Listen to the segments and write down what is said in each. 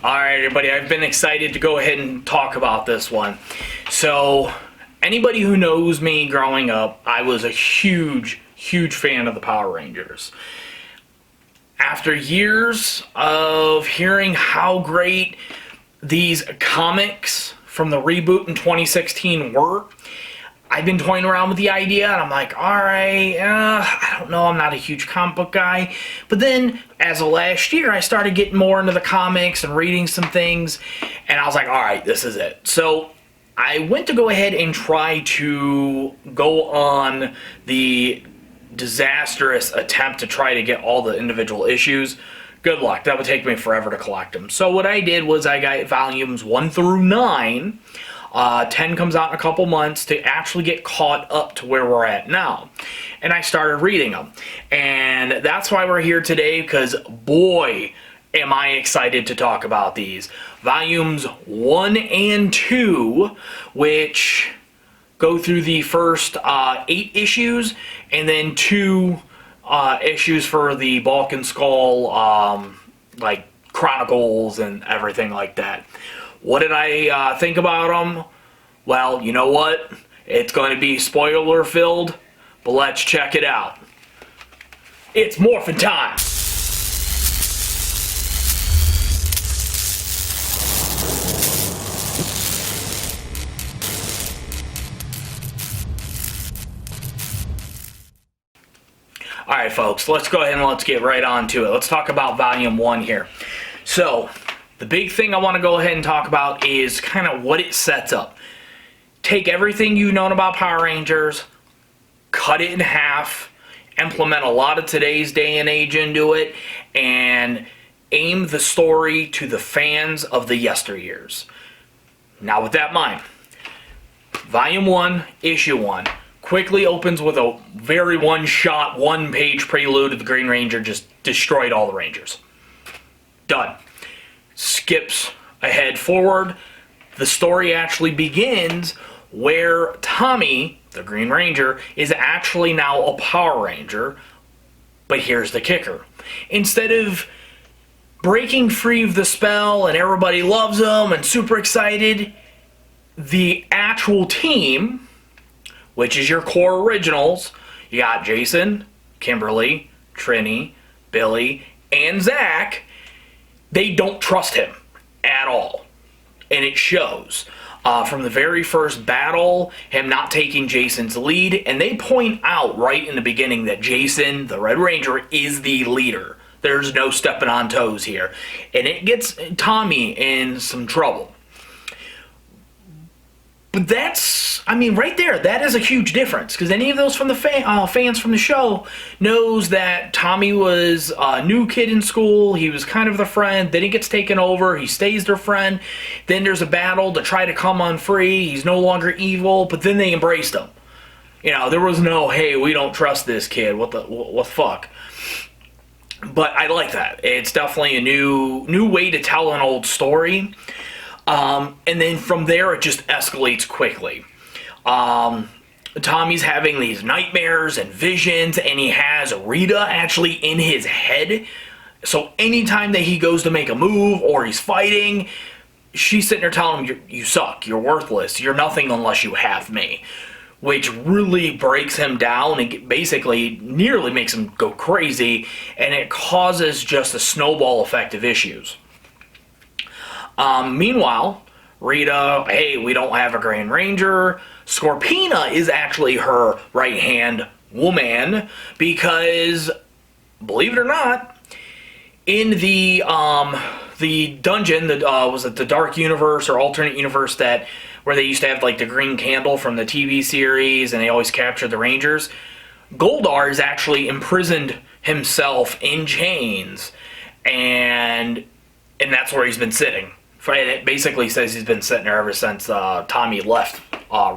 Alright everybody, I've been excited to go ahead and talk about this one. So, anybody who knows me growing up, I was a huge fan of the Power Rangers. After years of hearing how great these comics from the reboot in 2016 were, I've been toying around with the idea, and I'm like, alright, I don't know, I'm not a huge comic book guy. But then, as of last year, I started getting more into the comics and reading some things, and I was like, alright, this is it. So, I went to go ahead and try to go on the disastrous attempt to try to get all the individual issues. Good luck, that would take me forever to collect them. So what I did was I got volumes 1 through 9, 10 comes out in a couple months to actually get caught up to where we're at now. And I started reading them. And that's why we're here today, because boy, am I excited to talk about these. Volumes 1 and 2, which go through the first 8 issues, and then 2 issues for the Bulk and Skull, like Chronicles and everything like that. What did I think about them? Well, you know what? It's going to be spoiler filled, but let's check it out. It's morphin' time! Alright folks, let's go ahead and let's get right on to it. Let's talk about Volume 1 here. So, the big thing I want to go ahead and talk about is kind of what it sets up. Take everything you've known about Power Rangers, cut it in half, implement a lot of today's day and age into it, and aim the story to the fans of the yesteryears. Now with that in mind, Volume 1, Issue 1, quickly opens with a very one-shot, one-page prelude of the Green Ranger just destroyed all the Rangers. Done. Skips ahead forward. The story actually begins where Tommy, the Green Ranger, is actually now a Power Ranger. But here's the kicker. Instead of breaking free of the spell and everybody loves him and super excited, the actual team, which is your core originals, you got Jason, Kimberly, Trini, Billy, and Zach, they don't trust him at all. And it shows. From the very first battle, him not taking Jason's lead, and they point out right in the beginning that Jason, the Red Ranger, is the leader. There's no stepping on toes here. And it gets Tommy in some trouble. But that's, I mean, right there, that is a huge difference. Because any of those from the fans from the show knows that Tommy was a new kid in school. He was kind of the friend. Then he gets taken over. He stays their friend. Then there's a battle to try to come on free. He's no longer evil. But then they embraced him. You know, there was no, hey, we don't trust this kid. What the fuck? But I like that. It's definitely a new way to tell an old story. And then from there, it just escalates quickly. Tommy's having these nightmares and visions, and he has Rita actually in his head. So anytime that he goes to make a move or he's fighting, she's sitting there telling him, you suck, you're worthless, you're nothing unless you have me. Which really breaks him down and basically nearly makes him go crazy, and it causes just a snowball effect of issues. Meanwhile, Rita, hey, we don't have a Green Ranger. Scorpina is actually her right-hand woman because, believe it or not, in the dungeon that was it the Dark Universe or alternate universe that where they used to have like the green candle from the TV series and they always captured the Rangers, Goldar is actually imprisoned himself in chains, and that's where he's been sitting. It basically says he's been sitting there ever since Tommy left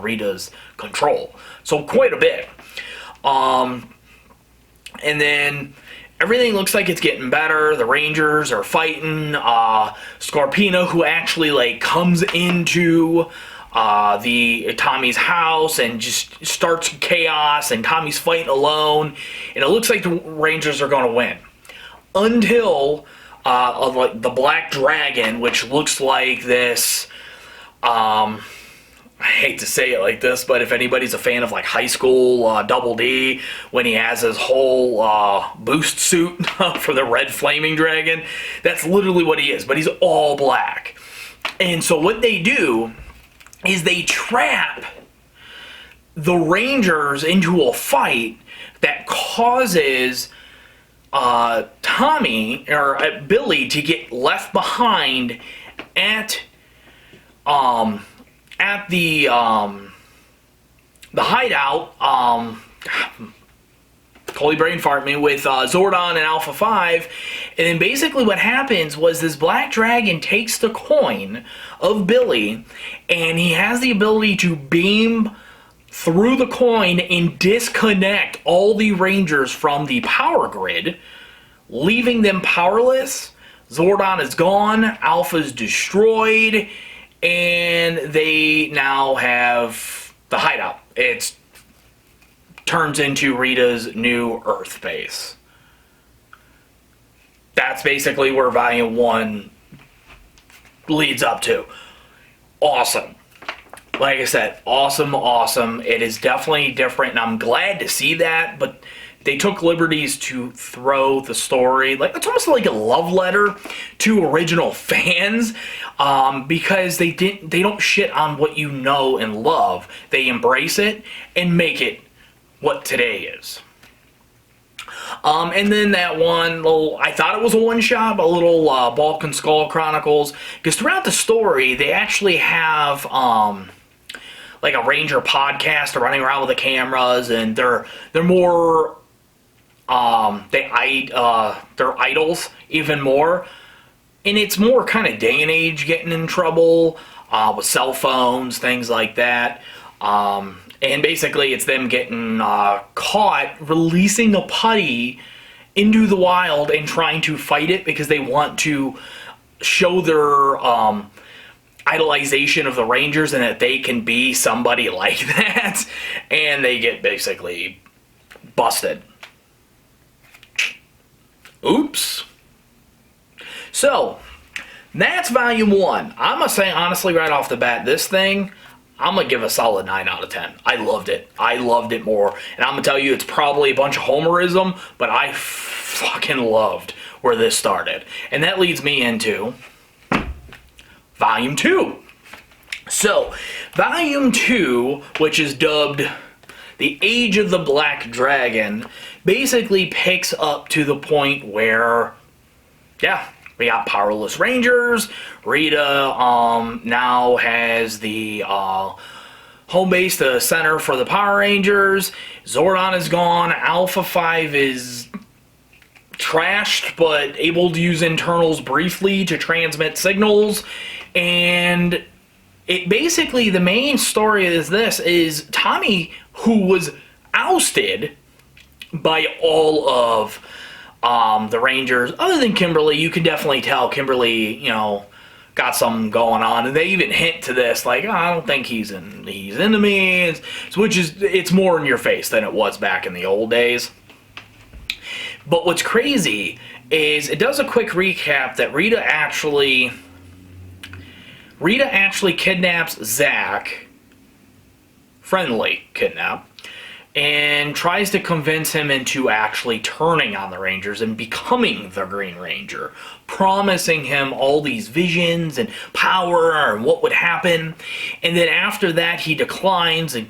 Rita's control. So quite a bit. And then everything looks like it's getting better. The Rangers are fighting. Scorpina, who actually like comes into Tommy's house and just starts chaos, and Tommy's fighting alone. And it looks like the Rangers are going to win. Until of like the Black Dragon, which looks like this. I hate to say it like this, but if anybody's a fan of like High School Double D, when he has his whole boost suit for the red flaming dragon, that's literally what he is, but he's all black. And so what they do is they trap the Rangers into a fight that causes Tommy, or Billy, to get left behind at the hideout, holy brain fart me, with Zordon and Alpha 5, and then basically what happens was this Black Dragon takes the coin of Billy, and he has the ability to beam through the coin and disconnect all the Rangers from the power grid, leaving them powerless. Zordon is gone, Alpha's destroyed, and they now have the hideout. It turns into Rita's new Earth base. That's basically where Volume 1 leads up to. Awesome. Like I said, awesome. It is definitely different, and I'm glad to see that, but they took liberties to throw the story, like it's almost like a love letter to original fans, because they don't shit on what you know and love. They embrace it and make it what today is. And then that one little, I thought it was a one-shot, but a little Bulk and Skull Chronicles, because throughout the story they actually have like a Ranger podcast. They're running around with the cameras, and they're more they're idols even more, and it's more kind of day and age getting in trouble with cell phones, things like that. And basically it's them getting caught releasing a putty into the wild and trying to fight it because they want to show their idolization of the Rangers and that they can be somebody like that, and they get basically busted. Oops. So, that's Volume 1. I'm going to say, honestly, right off the bat, this thing, I'm going to give a solid 9 out of 10. I loved it. I loved it more. And I'm going to tell you, it's probably a bunch of homerism, but I fucking loved where this started. And that leads me into Volume 2. So, Volume 2, which is dubbed The Age of the Black Dragon, basically picks up to the point where, yeah, we got powerless Rangers. Rita now has the home base, the center for the Power Rangers. Zordon is gone. Alpha 5 is trashed, but able to use internals briefly to transmit signals. And it basically, the main story is this, is Tommy, who was ousted by all of the Rangers, other than Kimberly. You can definitely tell Kimberly, you know, got something going on, and they even hint to this, like, oh, I don't think he's into me, it's more in your face than it was back in the old days. But what's crazy is it does a quick recap that Rita actually kidnaps Zach, friendly kidnap, and tries to convince him into actually turning on the Rangers and becoming the Green Ranger, promising him all these visions and power and what would happen. And then after that, he declines and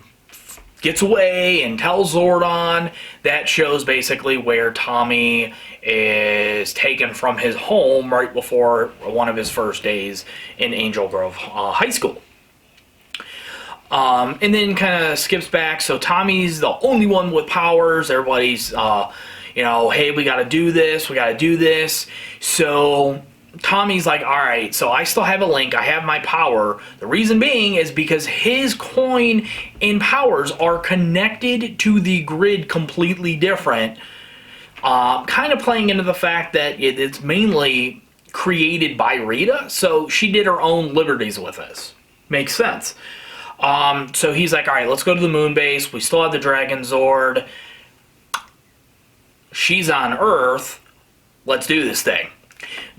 gets away and tells Zordon. That shows basically where Tommy is taken from his home right before one of his first days in Angel Grove High School. And then kind of skips back. So Tommy's the only one with powers. Everybody's, you know, hey, we got to do this. So Tommy's like, all right, so I still have a link. I have my power. The reason being is because his coin and powers are connected to the grid completely different. Kind of playing into the fact that it's mainly created by Rita. So she did her own liberties with this. Makes sense. So he's like, all right, let's go to the moon base. We still have the Dragon Zord. She's on Earth. Let's do this thing.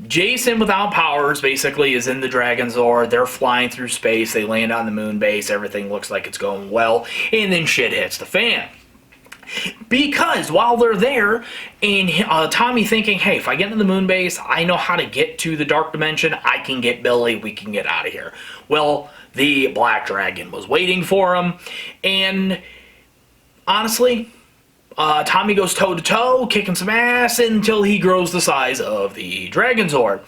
Jason without powers basically is in the Dragon Zord. They're flying through space. They land on the moon base. Everything looks like it's going well. And then shit hits the fan. Because while they're there, and Tommy thinking, hey, if I get into the moon base, I know how to get to the dark dimension. I can get Billy. We can get out of here. Well, the Black Dragon was waiting for him. And honestly, Tommy goes toe-to-toe, kicking some ass until he grows the size of the Dragon Zord.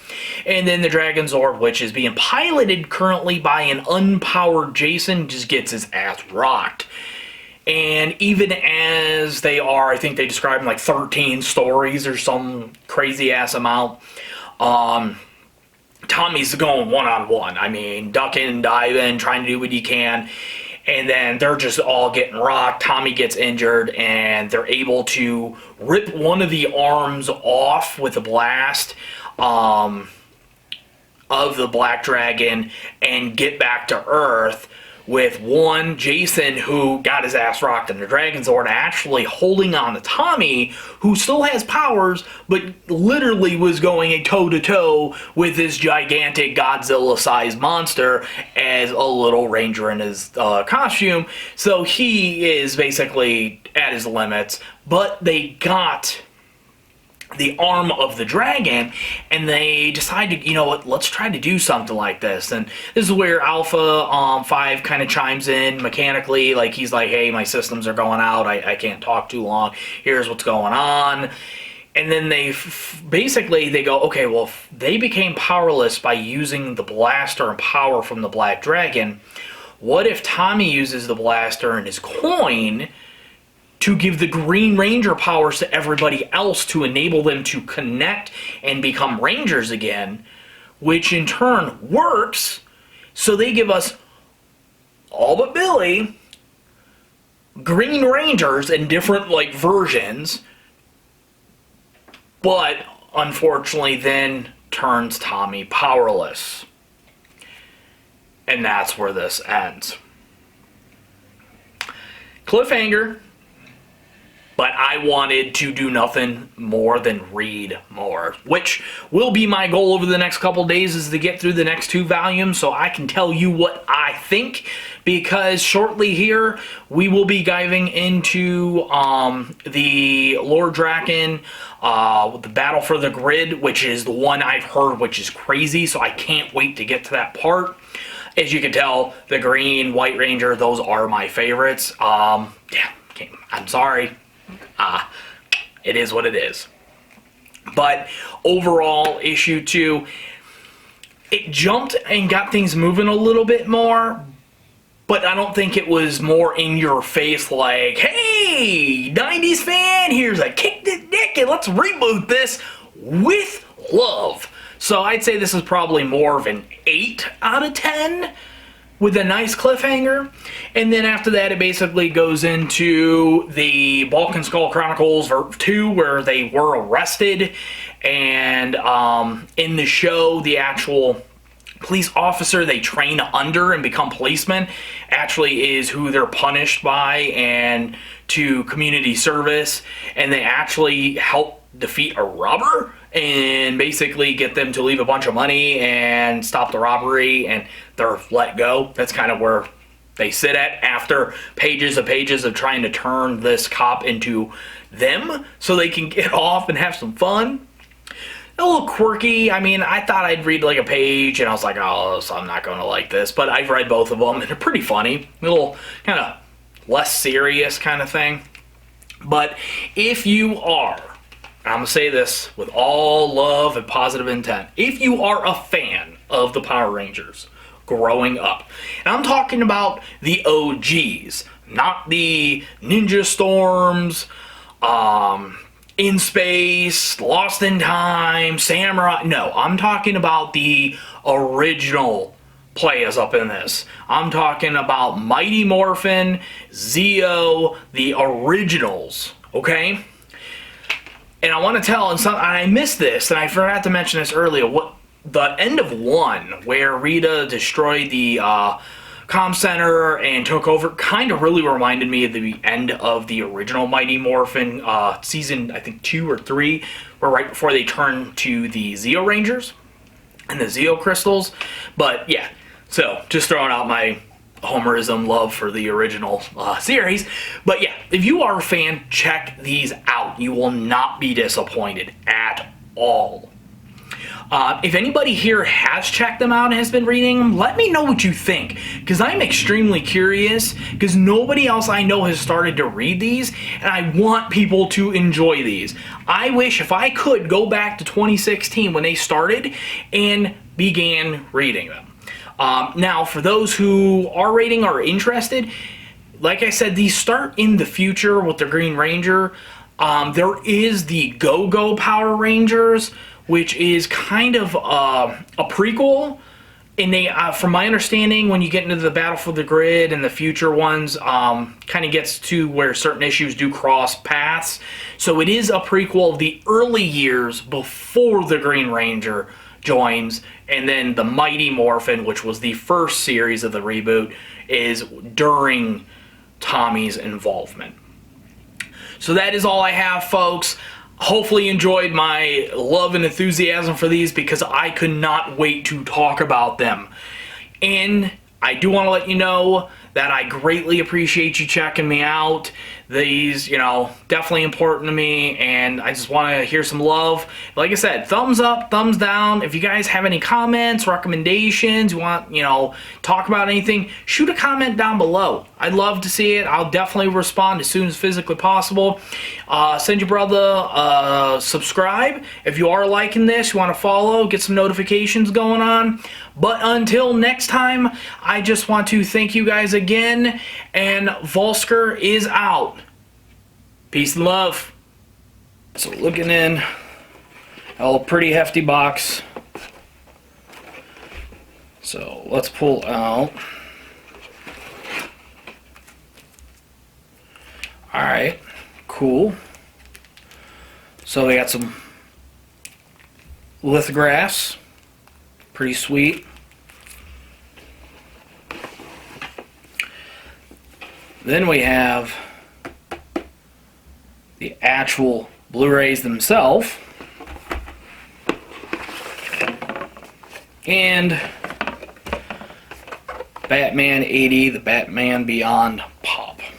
And then the Dragon Zord, which is being piloted currently by an unpowered Jason, just gets his ass rocked. And even as they are, I think they describe them like 13 stories or some crazy-ass amount, Tommy's going one-on-one. I mean, ducking, diving, trying to do what he can. And then they're just all getting rocked. Tommy gets injured, and they're able to rip one of the arms off with a blast of the Black Dragon and get back to Earth with one Jason who got his ass rocked in the Dragon Zord actually holding on to Tommy, who still has powers, but literally was going a toe-to-toe with this gigantic Godzilla-sized monster as a little ranger in his costume. So he is basically at his limits, but they got the arm of the dragon, and they decided, you know what, let's try to do something like this. And this is where Alpha 5 kind of chimes in mechanically, like he's like, hey, my systems are going out, I can't talk too long, here's what's going on. And then they basically they go, okay, well, if they became powerless by using the blaster and power from the Black Dragon, what if Tommy uses the blaster and his coin to give the Green Ranger powers to everybody else to enable them to connect and become Rangers again, which in turn works, so they give us, all but Billy, Green Rangers in different like versions, but unfortunately then turns Tommy powerless. And that's where this ends. Cliffhanger. But I wanted to do nothing more than read more, which will be my goal over the next couple days, is to get through the next 2 volumes so I can tell you what I think, because shortly here we will be diving into the Lord Draken, the Battle for the Grid, which is the one I've heard which is crazy, so I can't wait to get to that part. As you can tell, the Green, White Ranger, those are my favorites. Yeah, I'm sorry. It is what it is. But overall, issue 2, it jumped and got things moving a little bit more, but I don't think it was more in your face like, hey, 90s fan, here's a kick the dick and let's reboot this with love. So I'd say this is probably more of an 8 out of 10. With a nice cliffhanger. And then after that, it basically goes into the Bulk and Skull Chronicles 2, where they were arrested. And in the show, the actual police officer they train under and become policemen actually is who they're punished by and to community service. And they actually help defeat a robber and basically get them to leave a bunch of money and stop the robbery, and they're let go. That's kind of where they sit at after pages of trying to turn this cop into them so they can get off and have some fun. A little quirky. I mean, I thought I'd read like a page and I was like, oh, so I'm not going to like this, but I've read both of them and they're pretty funny. A little kind of less serious kind of thing. But if you are, I'm going to say this with all love and positive intent, if you are a fan of the Power Rangers growing up, and I'm talking about the OGs, not the Ninja Storms, In Space, Lost in Time, Samurai, no, I'm talking about the original players up in this. I'm talking about Mighty Morphin, Zeo, the originals, okay? And I want to tell, and I missed this, and I forgot to mention this earlier, what the end of 1, where Rita destroyed the comm center and took over. Kind of really reminded me of the end of the original Mighty Morphin season, I think 2 or 3, where right before they turned to the Zeo Rangers and the Zeo Crystals. But yeah, so just throwing out my homerism love for the original series. But yeah, if you are a fan, check these out. You will not be disappointed at all. If anybody here has checked them out and has been reading them, let me know what you think, because I'm extremely curious, because nobody else I know has started to read these, and I want people to enjoy these. I wish if I could go back to 2016 when they started and began reading them. Now, for those who are reading or are interested, like I said, these start in the future with the Green Ranger. There is the Go-Go Power Rangers, which is kind of a prequel, and they, from my understanding, when you get into the Battle for the Grid and the future ones, kind of gets to where certain issues do cross paths. So it is a prequel of the early years before the Green Ranger joins, and then the Mighty Morphin, which was the first series of the reboot, is during Tommy's involvement. So that is all I have, folks. Hopefully you enjoyed my love and enthusiasm for these, because I could not wait to talk about them. And I do want to let you know that I greatly appreciate you checking me out. These, you know, definitely important to me, and I just want to hear some love. Like I said, thumbs up, thumbs down. If you guys have any comments, recommendations, you want, you know, talk about anything, shoot a comment down below. I'd love to see it. I'll definitely respond as soon as physically possible. Send your brother subscribe. If you are liking this, you want to follow, get some notifications going on. But until next time, I just want to thank you guys again, and Vulsker is out. Peace and love. So looking in a pretty hefty box. So let's pull out. Alright, cool. So we got some lithographs. Pretty sweet. Then we have the actual Blu-rays themselves. And Batman 80, the Batman Beyond